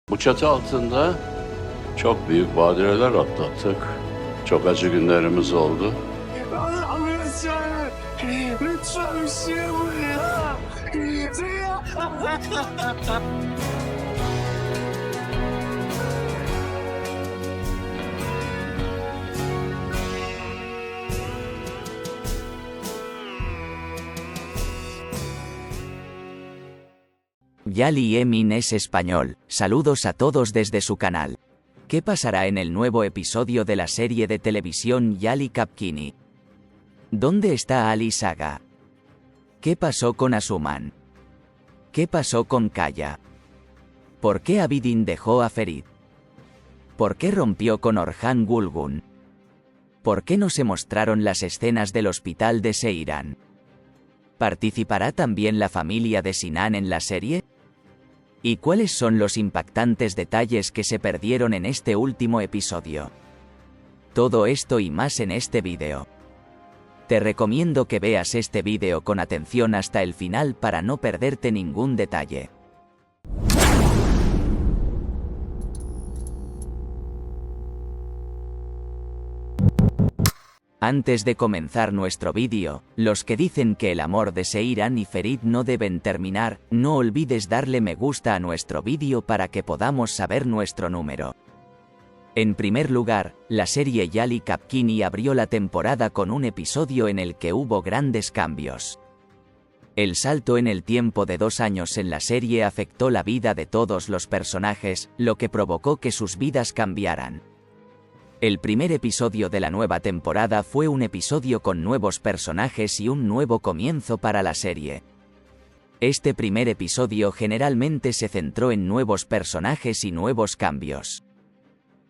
Bu çatı altında çok büyük badireler atlattık. Çok acı günlerimiz oldu. Allah'ım lütfen. Lütfen bir şey yapın ya. Yali Emin es español, saludos a todos desde su canal. ¿Qué pasará en el nuevo episodio de la serie de televisión Yali Kapkini? ¿Dónde está Ali Saga? ¿Qué pasó con Asuman? ¿Qué pasó con Kaya? ¿Por qué Abidin dejó a Ferit? ¿Por qué rompió con Orhan Gulgun? ¿Por qué no se mostraron las escenas del hospital de Seiran? ¿Participará también la familia de Sinan en la serie? ¿Y cuáles son los impactantes detalles que se perdieron en este último episodio? Todo esto y más en este vídeo. Te recomiendo que veas este vídeo con atención hasta el final para no perderte ningún detalle. Antes de comenzar nuestro vídeo, los que dicen que el amor de Seiran y Ferit no deben terminar, no olvides darle me gusta a nuestro vídeo para que podamos saber nuestro número. En primer lugar, la serie Yali Kapkini abrió la temporada con un episodio en el que hubo grandes cambios. El salto en el tiempo de 2 años en la serie afectó la vida de todos los personajes, lo que provocó que sus vidas cambiaran. El primer episodio de la nueva temporada fue un episodio con nuevos personajes y un nuevo comienzo para la serie. Este primer episodio generalmente se centró en nuevos personajes y nuevos cambios.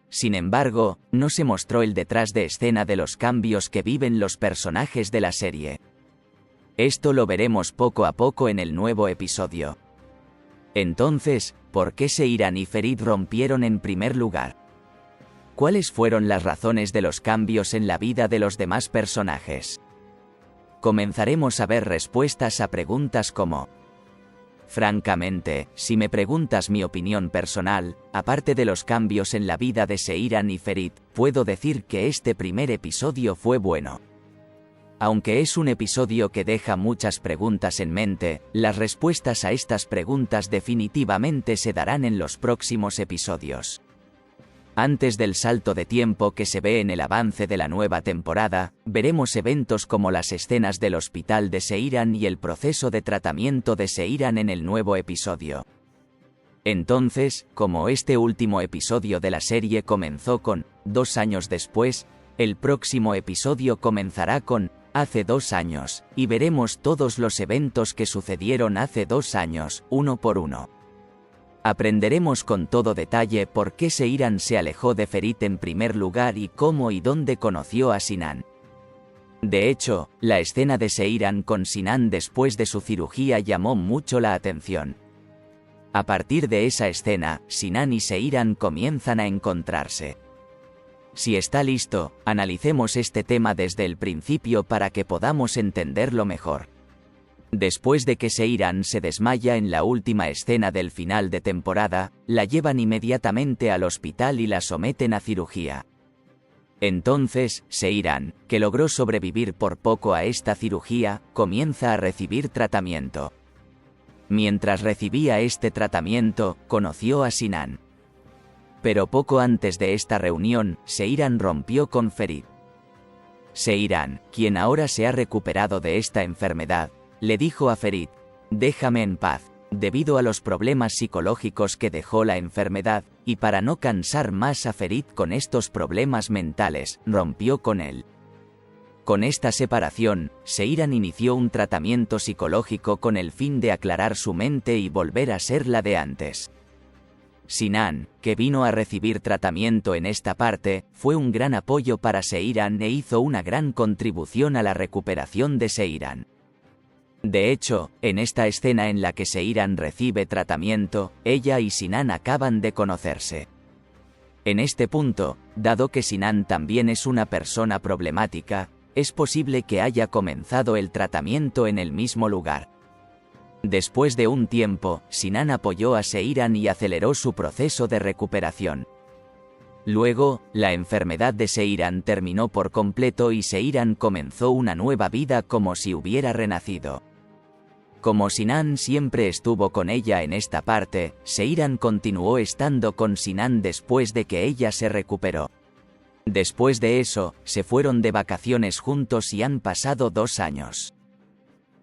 Sin embargo, no se mostró el detrás de escena de los cambios que viven los personajes de la serie. Esto lo veremos poco a poco en el nuevo episodio. Entonces, ¿por qué Seiran y Ferit rompieron en primer lugar? ¿Cuáles fueron las razones de los cambios en la vida de los demás personajes? Comenzaremos a ver respuestas a preguntas como: francamente, si me preguntas mi opinión personal, aparte de los cambios en la vida de Seiran y Ferit, puedo decir que este primer episodio fue bueno. Aunque es un episodio que deja muchas preguntas en mente, las respuestas a estas preguntas definitivamente se darán en los próximos episodios. Antes del salto de tiempo que se ve en el avance de la nueva temporada, veremos eventos como las escenas del hospital de Seiran y el proceso de tratamiento de Seiran en el nuevo episodio. Entonces, como este último episodio de la serie comenzó con 2 años después, el próximo episodio comenzará con hace 2 años, y veremos todos los eventos que sucedieron hace 2 años, uno por uno. Aprenderemos con todo detalle por qué Seiran se alejó de Ferit en primer lugar y cómo y dónde conoció a Sinan. De hecho, la escena de Seiran con Sinan después de su cirugía llamó mucho la atención. A partir de esa escena, Sinan y Seiran comienzan a encontrarse. Si está listo, analicemos este tema desde el principio para que podamos entenderlo mejor. Después de que Seiran se desmaya en la última escena del final de temporada, la llevan inmediatamente al hospital y la someten a cirugía. Entonces, Seiran, que logró sobrevivir por poco a esta cirugía, comienza a recibir tratamiento. Mientras recibía este tratamiento, conoció a Sinan. Pero poco antes de esta reunión, Seiran rompió con Ferit. Seiran, quien ahora se ha recuperado de esta enfermedad, le dijo a Ferit: déjame en paz, debido a los problemas psicológicos que dejó la enfermedad, y para no cansar más a Ferit con estos problemas mentales, rompió con él. Con esta separación, Seiran inició un tratamiento psicológico con el fin de aclarar su mente y volver a ser la de antes. Sinan, que vino a recibir tratamiento en esta parte, fue un gran apoyo para Seiran e hizo una gran contribución a la recuperación de Seiran. De hecho, en esta escena en la que Seiran recibe tratamiento, ella y Sinan acaban de conocerse. En este punto, dado que Sinan también es una persona problemática, es posible que haya comenzado el tratamiento en el mismo lugar. Después de un tiempo, Sinan apoyó a Seiran y aceleró su proceso de recuperación. Luego, la enfermedad de Seiran terminó por completo y Seiran comenzó una nueva vida como si hubiera renacido. Como Sinan siempre estuvo con ella en esta parte, Seiran continuó estando con Sinan después de que ella se recuperó. Después de eso, se fueron de vacaciones juntos y han pasado 2 años.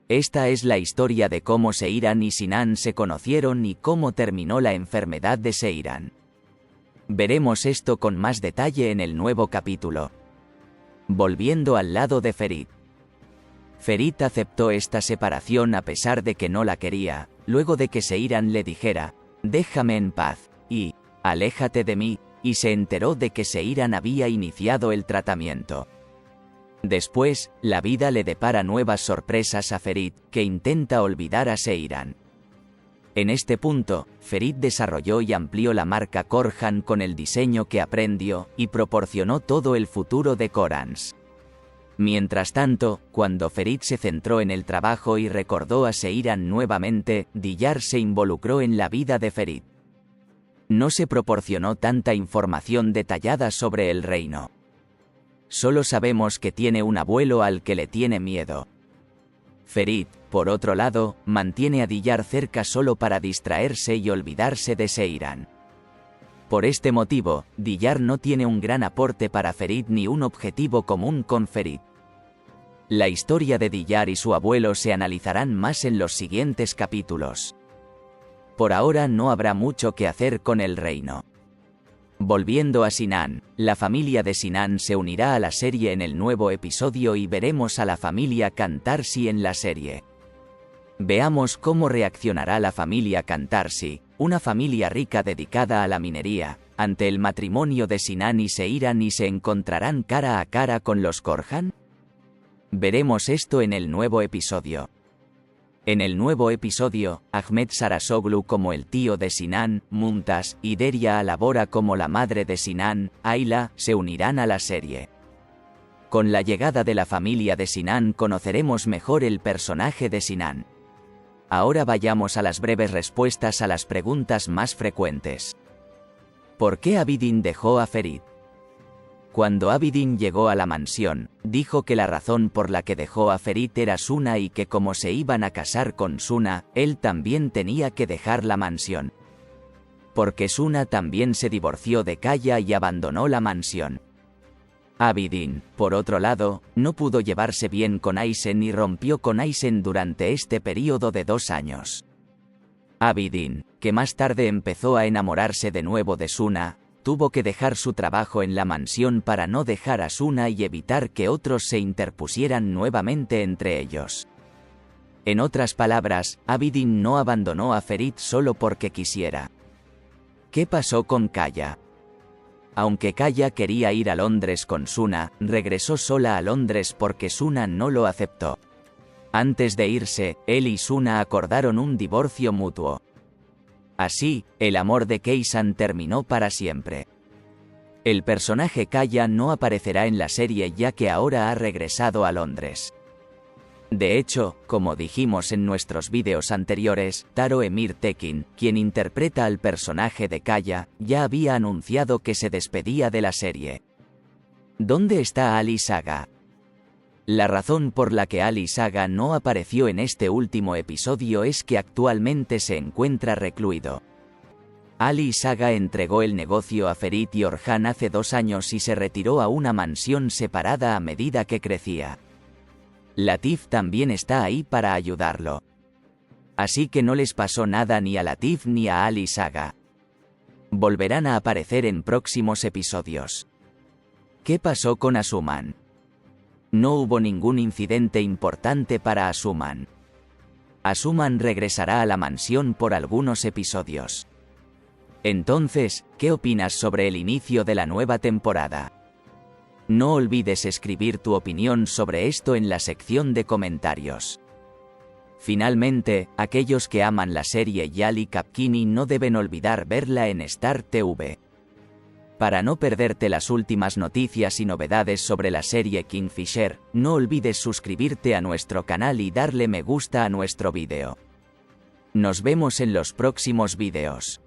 Esta es la historia de cómo Seiran y Sinan se conocieron y cómo terminó la enfermedad de Seiran. Veremos esto con más detalle en el nuevo capítulo. Volviendo al lado de Ferit. Ferit aceptó esta separación a pesar de que no la quería, luego de que Seiran le dijera, «Déjame en paz», y «Aléjate de mí», y se enteró de que Seiran había iniciado el tratamiento. Después, la vida le depara nuevas sorpresas a Ferit, que intenta olvidar a Seiran. En este punto, Ferit desarrolló y amplió la marca Korhan con el diseño que aprendió, y proporcionó todo el futuro de Korans. Mientras tanto, cuando Ferit se centró en el trabajo y recordó a Seiran nuevamente, Diyar se involucró en la vida de Ferit. No se proporcionó tanta información detallada sobre el reino. Solo sabemos que tiene un abuelo al que le tiene miedo. Ferit, por otro lado, mantiene a Diyar cerca solo para distraerse y olvidarse de Seiran. Por este motivo, Diyar no tiene un gran aporte para Ferit ni un objetivo común con Ferit. La historia de Diyar y su abuelo se analizarán más en los siguientes capítulos. Por ahora no habrá mucho que hacer con el reino. Volviendo a Sinan, la familia de Sinan se unirá a la serie en el nuevo episodio y veremos a la familia Kantarsi en la serie. Veamos cómo reaccionará la familia Kantarsi, una familia rica dedicada a la minería, ante el matrimonio de Sinan y Seiran y se encontrarán cara a cara con los Korhan. Veremos esto en el nuevo episodio. En el nuevo episodio, Ahmed Sarasoglu como el tío de Sinan, Mumtaz, y Deria Alabora como la madre de Sinan, Ayla, se unirán a la serie. Con la llegada de la familia de Sinan conoceremos mejor el personaje de Sinan. Ahora vayamos a las breves respuestas a las preguntas más frecuentes. ¿Por qué Abidin dejó a Ferit? Cuando Abidin llegó a la mansión, dijo que la razón por la que dejó a Ferit era Suna y que como se iban a casar con Suna, él también tenía que dejar la mansión. Porque Suna también se divorció de Kaya y abandonó la mansión. Abidin, por otro lado, no pudo llevarse bien con Aizen y rompió con Aizen durante este período de 2 años. Abidin, que más tarde empezó a enamorarse de nuevo de Suna, tuvo que dejar su trabajo en la mansión para no dejar a Suna y evitar que otros se interpusieran nuevamente entre ellos. En otras palabras, Abidin no abandonó a Ferit solo porque quisiera. ¿Qué pasó con Kaya? Aunque Kaya quería ir a Londres con Suna, regresó sola a Londres porque Suna no lo aceptó. Antes de irse, él y Suna acordaron un divorcio mutuo. Así, el amor de Keisan terminó para siempre. El personaje Kaya no aparecerá en la serie ya que ahora ha regresado a Londres. De hecho, como dijimos en nuestros vídeos anteriores, Taro Emir Tekin, quien interpreta al personaje de Kaya, ya había anunciado que se despedía de la serie. ¿Dónde está Ali Saga? La razón por la que Ali Saga no apareció en este último episodio es que actualmente se encuentra recluido. Ali Saga entregó el negocio a Ferit y Orhan hace 2 años y se retiró a una mansión separada a medida que crecía. Latif también está ahí para ayudarlo. Así que no les pasó nada ni a Latif ni a Ali Saga. Volverán a aparecer en próximos episodios. ¿Qué pasó con Asuman? No hubo ningún incidente importante para Asuman. Asuman regresará a la mansión por algunos episodios. Entonces, ¿qué opinas sobre el inicio de la nueva temporada? No olvides escribir tu opinión sobre esto en la sección de comentarios. Finalmente, aquellos que aman la serie Yali Kapkini no deben olvidar verla en Star TV. Para no perderte las últimas noticias y novedades sobre la serie Kingfisher, no olvides suscribirte a nuestro canal y darle me gusta a nuestro vídeo. Nos vemos en los próximos vídeos.